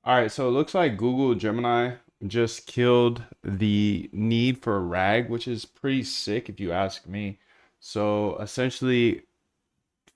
All right, so it looks like Google Gemini just killed the need for RAG, which is pretty sick if you ask me. So essentially,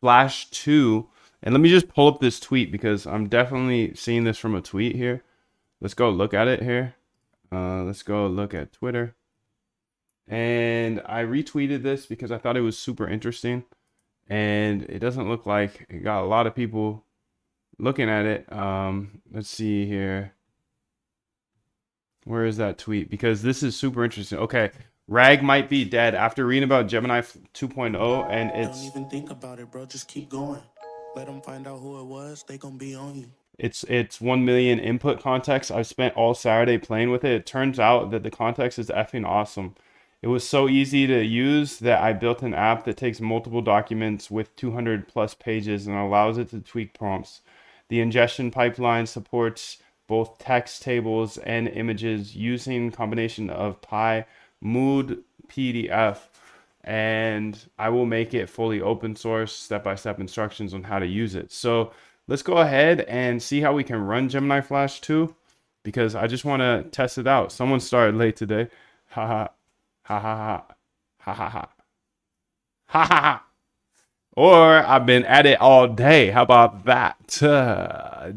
Flash 2, and let me just pull up this tweet because I'm definitely seeing this from a tweet here. Let's go look at it here. Let's go look at Twitter. And I retweeted this because I thought it was super interesting. And it doesn't look like it got a lot of people looking at it. Let's see here. Where is that tweet? Because this is super interesting. Okay, Rag might be dead after reading about Gemini 2.0, and Don't even think about it, bro. Just keep going. Let them find out who it was. They gonna be on you. it's 1 million input context. I've spent all Saturday playing with it. It turns out that the context is effing awesome. It was so easy to use that I built an app that takes multiple documents with 200 plus pages and allows it to tweak prompts. The ingestion pipeline supports both text tables and images using combination of Pi, Mood, PDF, and I will make it fully open source, step-by-step instructions on how to use it. So let's go ahead and see how we can run Gemini Flash 2 because I just want to test it out. Someone started late today. Ha ha ha ha ha ha ha ha ha ha ha. Or I've been at it all day. How about that?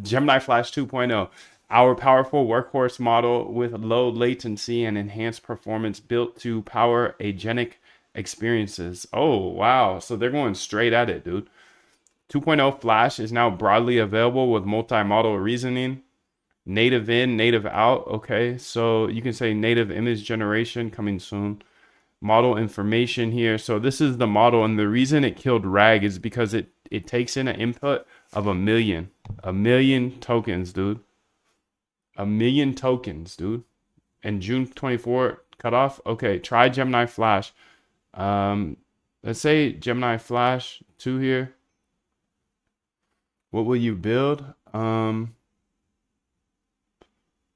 Gemini Flash 2.0, our powerful workhorse model with low latency and enhanced performance built to power agentic experiences. Oh, wow. So they're going straight at it, dude. 2.0 Flash is now broadly available with multi-model reasoning, native in, native out. Okay, so you can say native image generation coming soon. Model information here. So this is the model, and the reason it killed RAG is because it takes in an input of a million tokens, dude. A million tokens, dude. And June 24 cutoff. Okay, try Gemini Flash. Um, let's say Gemini Flash 2 here. What will you build? I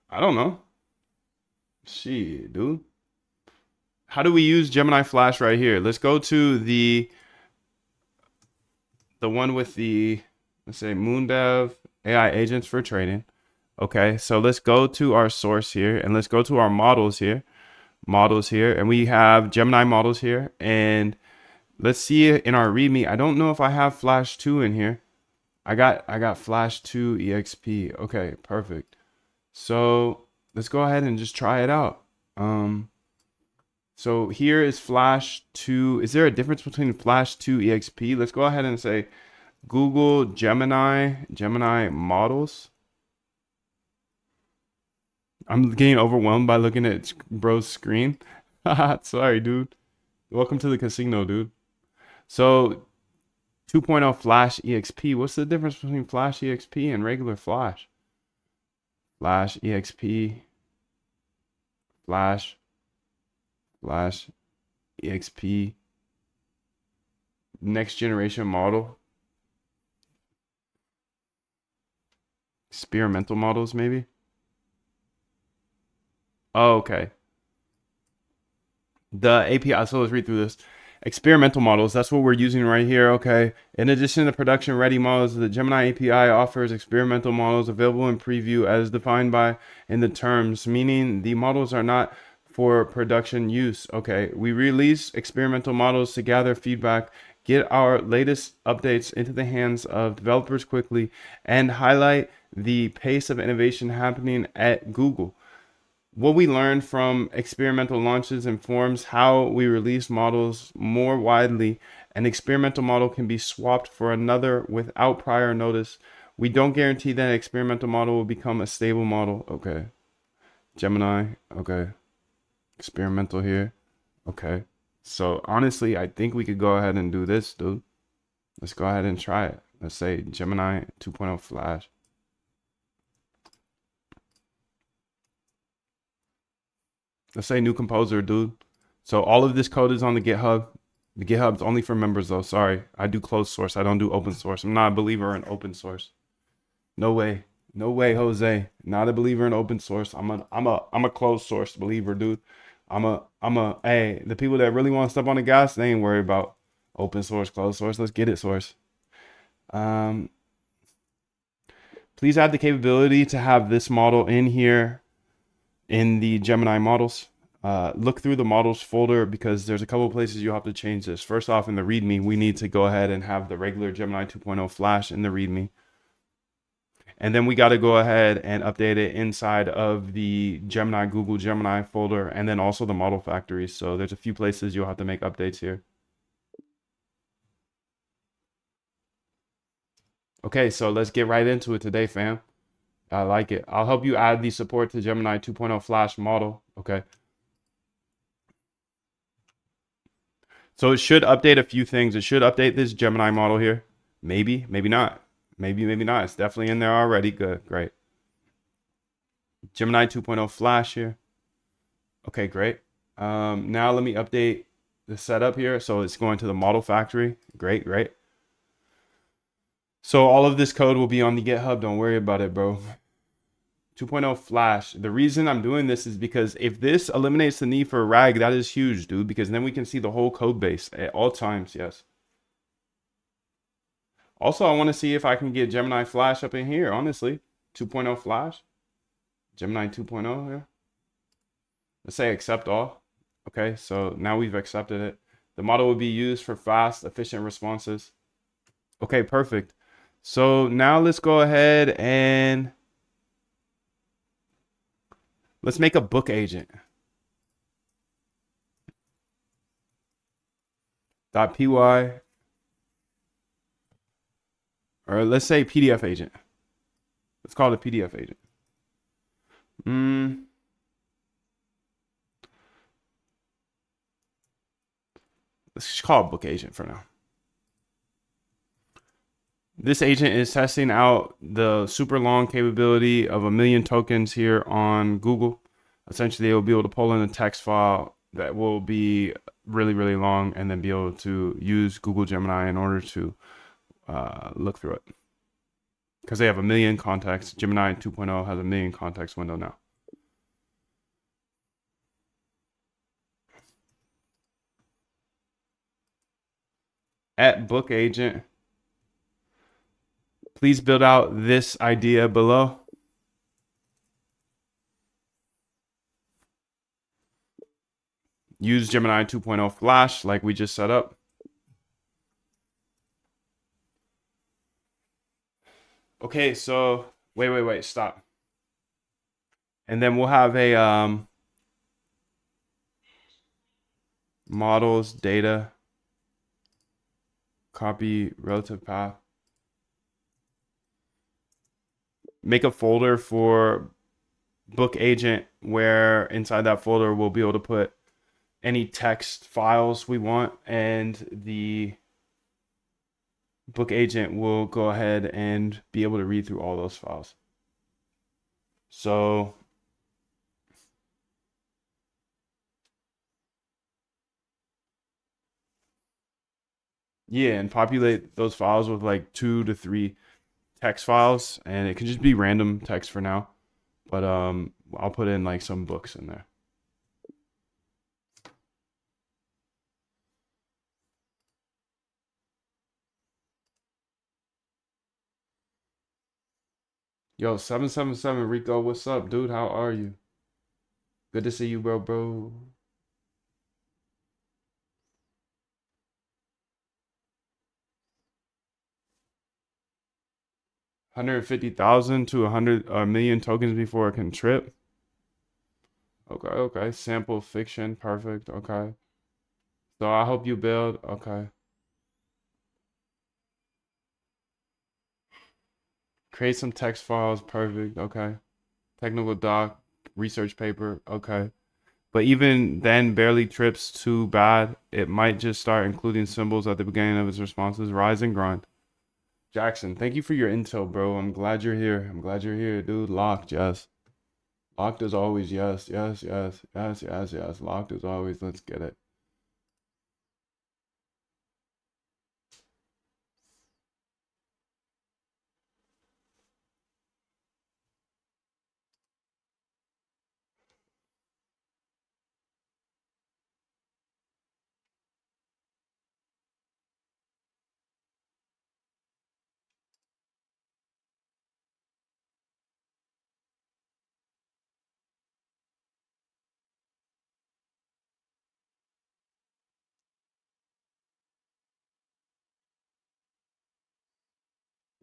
don't know. Shit, dude. How do we use Gemini Flash right here? Let's go to the one with the, let's say, MoonDev AI agents for trading. Okay, so let's go to our source here and let's go to our models here, and we have Gemini models here, and let's see it in our README. I don't know if I have Flash 2 in here. I got Flash 2 EXP. Okay, perfect. So let's go ahead and just try it out. So here is Flash 2. Is there a difference between Flash 2 EXP? Let's go ahead and say Google Gemini models. I'm getting overwhelmed by looking at bro's screen. Sorry, dude. Welcome to the casino, dude. So 2.0 Flash EXP. What's the difference between Flash EXP and regular Flash? Flash EXP, Flash, Flash EXP, next generation model, experimental models, maybe. Oh, okay. The API. So let's read through this. Experimental models, that's what we're using right here. Okay. In addition to production ready models, the Gemini API offers experimental models available in preview as defined by in the terms, meaning the models are not for production use. Okay. We release experimental models to gather feedback, get our latest updates into the hands of developers quickly, and highlight the pace of innovation happening at Google. What we learn from experimental launches informs how we release models more widely. An experimental model can be swapped for another without prior notice. We don't guarantee that an experimental model will become a stable model. Okay. Gemini. Okay. Experimental here. Okay. So honestly, I think we could go ahead and do this, dude. Let's go ahead and try it. Let's say Gemini 2.0 Flash. Let's say new composer, dude. So all of this code is on the GitHub. The GitHub's only for members though. Sorry. I do closed source. I don't do open source. I'm not a believer in open source. No way. No way, Jose. Not a believer in open source. I'm a closed source believer, dude. Hey, the people that really want to step on the gas, they ain't worried about open source, closed source. Let's get it source. Um Please add the capability to have this model in here in the Gemini models. Look through the models folder because there's a couple places you have to change this. First off, in the README, we need to go ahead and have the regular Gemini 2.0 Flash in the README. And then we got to go ahead and update it inside of the Gemini, Google Gemini folder, and then also the model factory. So there's a few places you'll have to make updates here. Okay, so let's get right into it today, fam. I like it. I'll help you add the support to Gemini 2.0 Flash model. Okay. So it should update a few things. It should update this Gemini model here. Maybe, maybe not. Maybe not. It's definitely in there already. Good, great. Gemini 2.0 Flash here. Okay, great. Now let me update the setup here. So it's going to the model factory. Great, great. So all of this code will be on the GitHub. Don't worry about it, bro. 2.0 Flash. The reason I'm doing this is because if this eliminates the need for a RAG, that is huge, dude, because then we can see the whole code base at all times. Yes. Also, I want to see if I can get Gemini Flash up in here, honestly. 2.0 Flash. Gemini 2.0 here. Let's say accept all. Okay, so now we've accepted it. The model will be used for fast, efficient responses. Okay, perfect. So now let's go ahead and let's make a book agent. .py, or let's say PDF agent. Let's call it a PDF agent. Let's just call it book agent for now. This agent is testing out the super long capability of 1,000,000 tokens here on Google. Essentially, it will be able to pull in a text file that will be really, really long and then be able to use Google Gemini in order to look through it. Because they have 1,000,000 contexts. Gemini 2.0 has 1,000,000 context window now. At book agent, please build out this idea below. Use Gemini 2.0 Flash like we just set up. Okay, so wait, stop. And then we'll have a models data copy relative path. Make a folder for book agent where inside that folder we'll be able to put any text files we want, and the book agent will go ahead and be able to read through all those files. So yeah, and populate those files with like 2 to 3 text files, and it can just be random text for now, but I'll put in like some books in there. Yo, 777 Rico, what's up, dude? How are you? Good to see you, bro. 150,000 to 1,000,000 tokens before it can trip. Okay. Sample fiction, perfect. Okay. So I hope you build. Okay. Create some text files, perfect. Okay. Technical doc, research paper. Okay. But even then, barely trips too bad. It might just start including symbols at the beginning of its responses. Rise and grind. Jackson, thank you for your intel, bro. I'm glad you're here. I'm glad you're here, dude. Locked, yes. Locked as always, yes. Locked as always. Let's get it.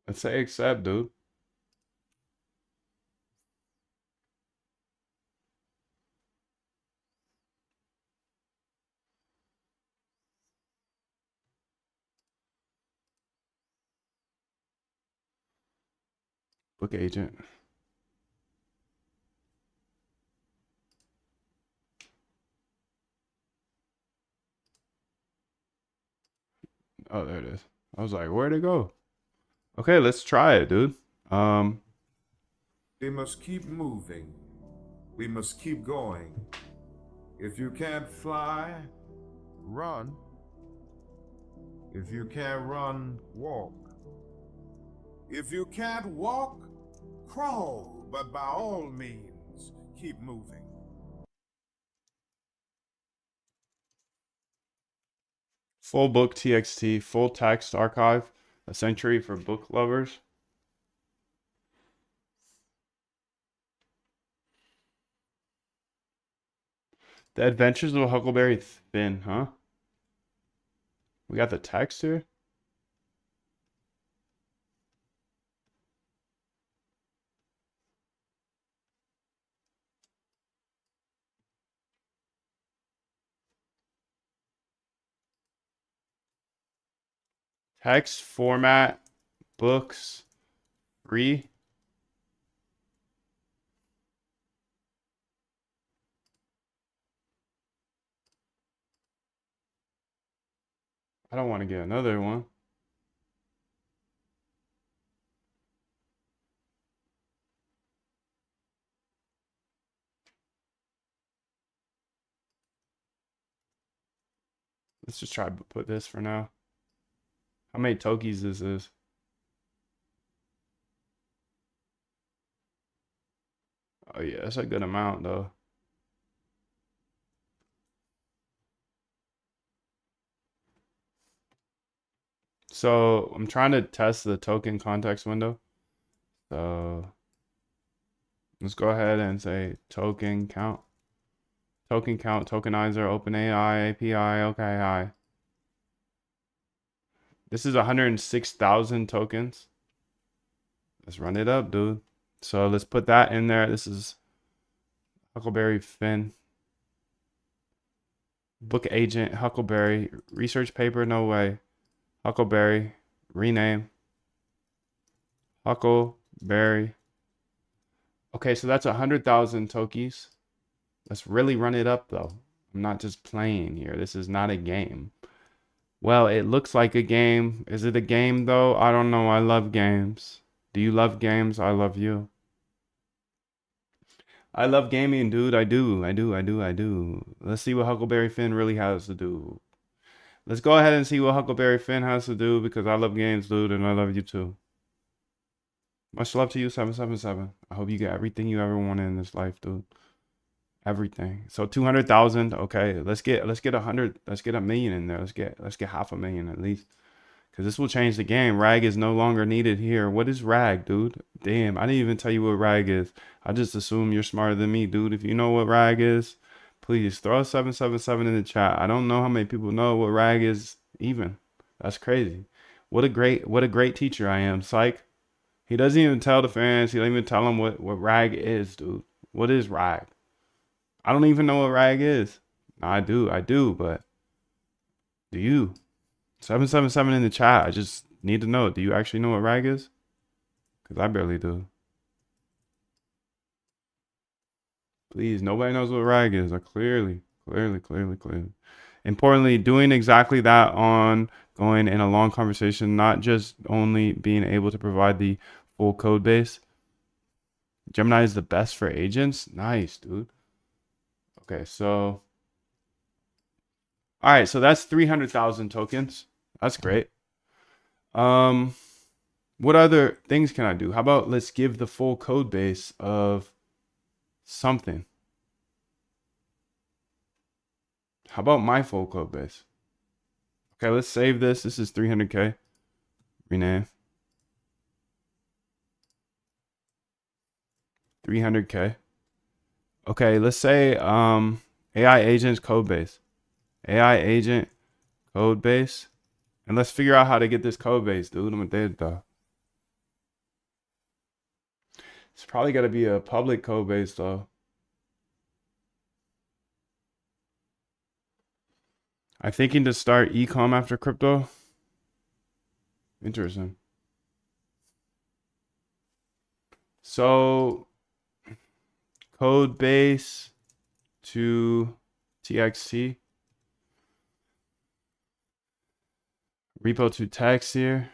Let's say accept, dude. Book agent. Oh, there it is. I was like, where'd it go? Okay, let's try it, dude. We must keep moving. We must keep going. If you can't fly, run. If you can't run, walk. If you can't walk, crawl. But by all means, keep moving. Full book TXT, full text archive, a century for book lovers. The Adventures of Huckleberry Finn, huh? We got the text here. Text format, books, free. I don't want to get another one. Let's just try to put this for now. How many Tokis this is? Oh yeah, that's a good amount though. So I'm trying to test the token context window. So let's go ahead and say token count. Token count, tokenizer, OpenAI, API, okay, hi. This is 106,000 tokens. Let's run it up, dude. So let's put that in there. This is Huckleberry Finn. Book agent, Huckleberry. Research paper, no way. Huckleberry. Rename. Huckleberry. Okay, so that's 100,000 tokis. Let's really run it up, though. I'm not just playing here. This is not a game. Well, it looks like a game. Is it a game, though? I don't know. I love games. Do you love games? I love you. I love gaming, dude. I do. I do. Let's see what Huckleberry Finn really has to do. Let's go ahead and see what Huckleberry Finn has to do because I love games, dude, and I love you too. Much love to you, 777. I hope you get everything you ever wanted in this life, dude. Everything. So 200,000. Okay, let's get 100. Let's get a million in there. Let's get half a million at least. Because this will change the game. Rag is no longer needed here. What is rag, dude? Damn, I didn't even tell you what rag is. I just assume you're smarter than me, dude. If you know what rag is, please throw a 777 in the chat. I don't know how many people know what rag is even. That's crazy. What a great teacher I am, psych. He doesn't even tell the fans. He doesn't even tell them what rag is, dude. What is rag? I don't even know what rag is. I do, but do you? 777 in the chat. I just need to know. Do you actually know what rag is? Because I barely do. Please, nobody knows what rag is. Clearly. Importantly, doing exactly that on going in a long conversation, not just only being able to provide the full code base. Gemini is the best for agents. Nice, dude. Okay, so all right, so that's 300,000 tokens. That's great. What other things can I do? How about let's give the full code base of something. How about my full code base? Okay, let's save this. This is 300K. Rename. 300K. Okay, let's say AI agents code base. AI agent code base. And let's figure out how to get this code base, dude. I'm a dead though. It's probably got to be a public code base though. I'm thinking to start ecom after crypto. Interesting. So code base to TXT. Repo to text here.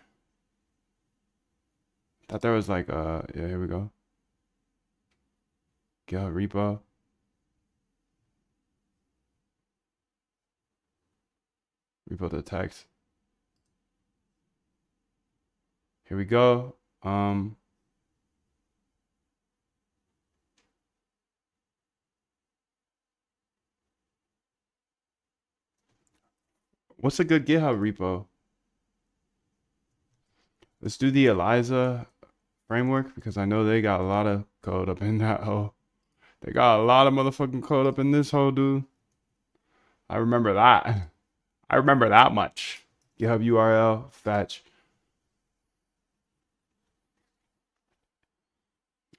Thought there was like yeah, here we go. GitHub repo. Repo to text. Here we go. What's a good GitHub repo? Let's do the Eliza framework because I know they got a lot of code up in that hole. They got a lot of motherfucking code up in this hole, dude. I remember that. I remember that much. GitHub URL, fetch.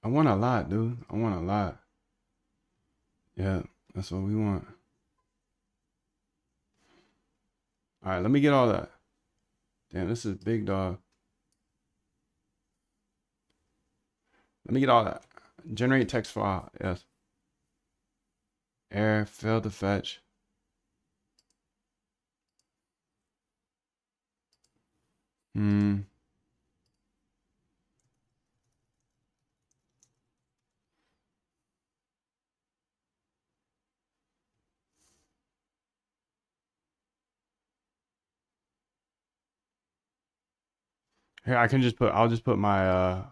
I want a lot, dude. I want a lot. Yeah, that's what we want. All right, let me get all that. Damn, this is big dog. Let me get all that. Generate text file. Yes. Error, failed to fetch. Hmm. Here, I can just put, I'll just put my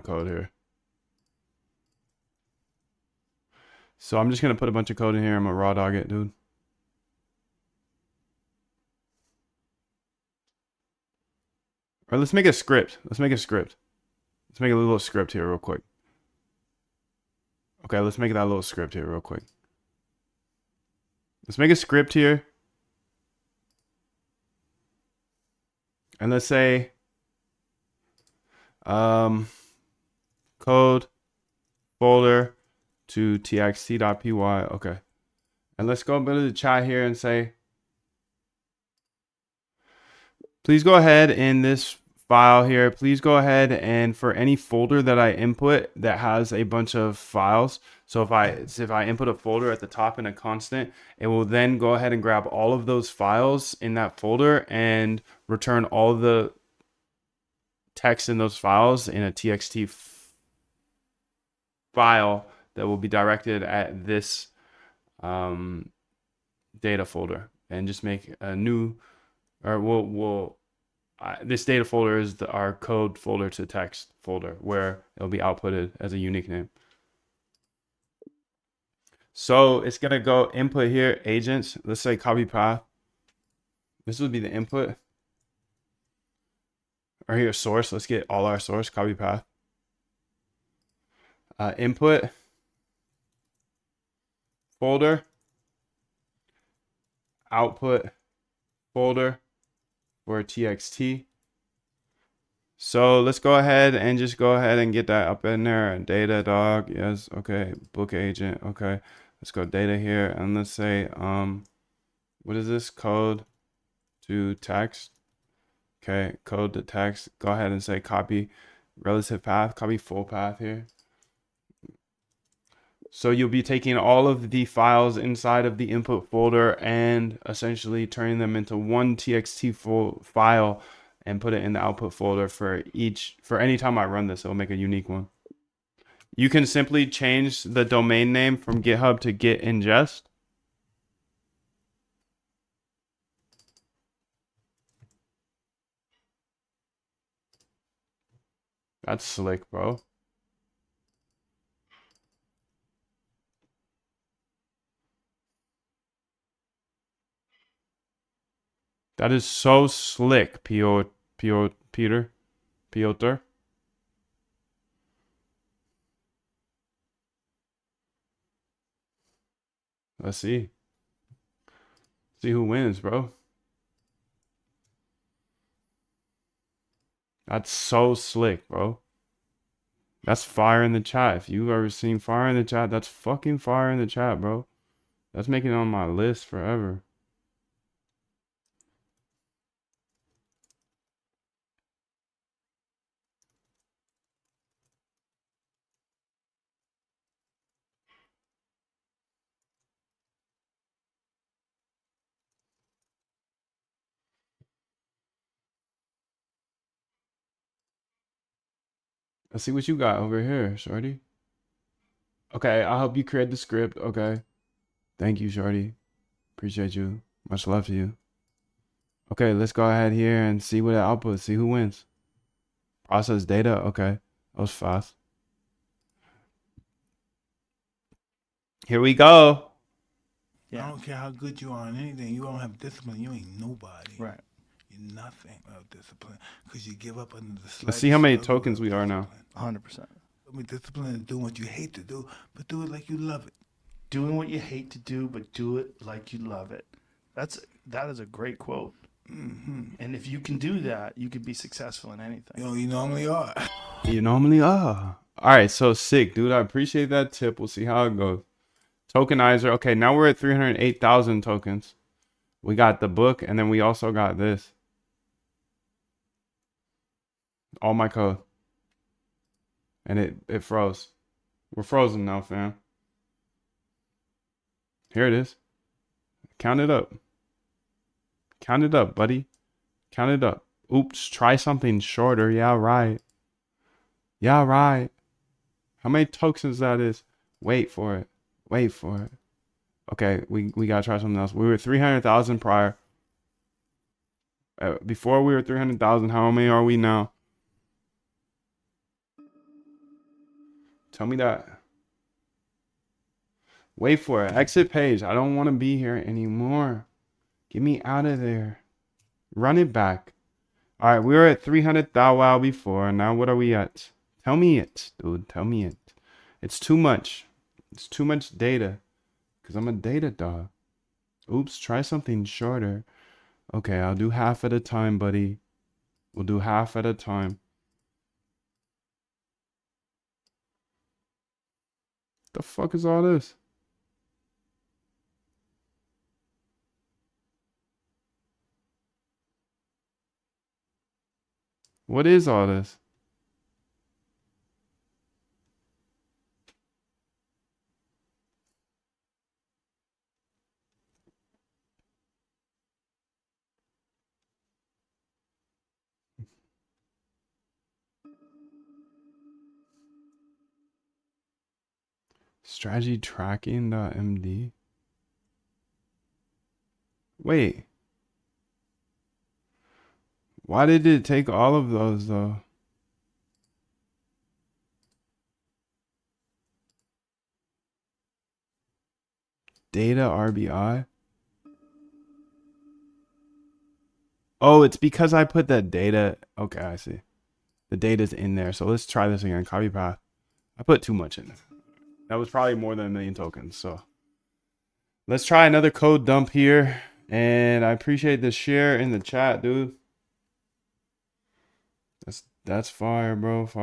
code here. So I'm just gonna put a bunch of code in here. I'm gonna raw dog it, dude. Or let's make a script. Let's make a script. Let's make a little script here real quick. Okay, let's make that little script here real quick. Let's make a script here. And let's say code folder to txt.py. Okay. And let's go into the chat here and say, please go ahead in this file here. Please go ahead and for any folder that I input that has a bunch of files. So if I input a folder at the top in a constant, it will then go ahead and grab all of those files in that folder and return all the text in those files in a txt file that will be directed at this data folder, and just make a new, or this data folder is our code folder to text folder where it'll be outputted as a unique name. So it's gonna go input here, agents. Let's say copy path. This would be the input. Or here, source. Let's get all our source, copy path. Input folder, output folder for txt. So let's go ahead and just go ahead and get that up in there. Data dog, yes, okay. Book agent, okay. Let's go data here and let's say what is this? Code to text. Okay, code to text. Go ahead and say copy relative path, copy full path here. So you'll be taking all of the files inside of the input folder and essentially turning them into one txt file and put it in the output folder for any time I run this. It'll make a unique one. You can simply change the domain name from GitHub to git ingest. That's slick, bro. That is so slick, Piotr. Let's see. See who wins, bro. That's so slick, bro. That's fire in the chat. If you ever seen fire in the chat, that's fucking fire in the chat, bro. That's making it on my list forever. Let's see what you got over here, shorty. Okay, I'll help you create the script. Okay. Thank you, shorty. Appreciate you. Much love to you. Okay, let's go ahead here and see what it outputs. See who wins. Process data. Okay. That was fast. Here we go. Yeah. I don't care how good you are on anything. You don't have discipline. You ain't nobody. Right. You're nothing without discipline because you give up under the slightest Let's see how many struggle tokens we without are now. discipline. 100%. I mean, discipline is doing what you hate to do, but do it like you love it. Doing what you hate to do, but do it like you love it. That is a great quote. Mm-hmm. And if you can do that, you can be successful in anything. You know, you normally are. You normally are. All right, so sick, dude. I appreciate that tip. We'll see how it goes. Tokenizer. Okay, now we're at 308,000 tokens. We got the book, and then we also got this. All my code. And it froze. We're frozen now, fam. Here it is. Count it up. Count it up, buddy. Count it up. Oops, try something shorter. Yeah, right. Yeah, right. How many tokens that is? Wait for it. Wait for it. Okay, we gotta try something else. We were 300,000 prior. Before we were 300,000. How many are we now? Tell me that. Wait for it. Exit page. I don't want to be here anymore. Get me out of there. Run it back. All right, we were at 300,000 wow before. Now what are we at? Tell me it, dude. Tell me it. It's too much. It's too much data. Because I'm a data dog. Oops, try something shorter. Okay, I'll do half at a time, buddy. We'll do half at a time. The fuck is all this? What is all this? Strategy tracking.md. Wait. Why did it take all of those though? Data RBI. Oh, it's because I put that data. Okay, I see. The data's in there. So let's try this again. Copy path. I put too much in. That was probably more than 1,000,000 tokens. So let's try another code dump here. And I appreciate the share in the chat, dude. That's fire, bro.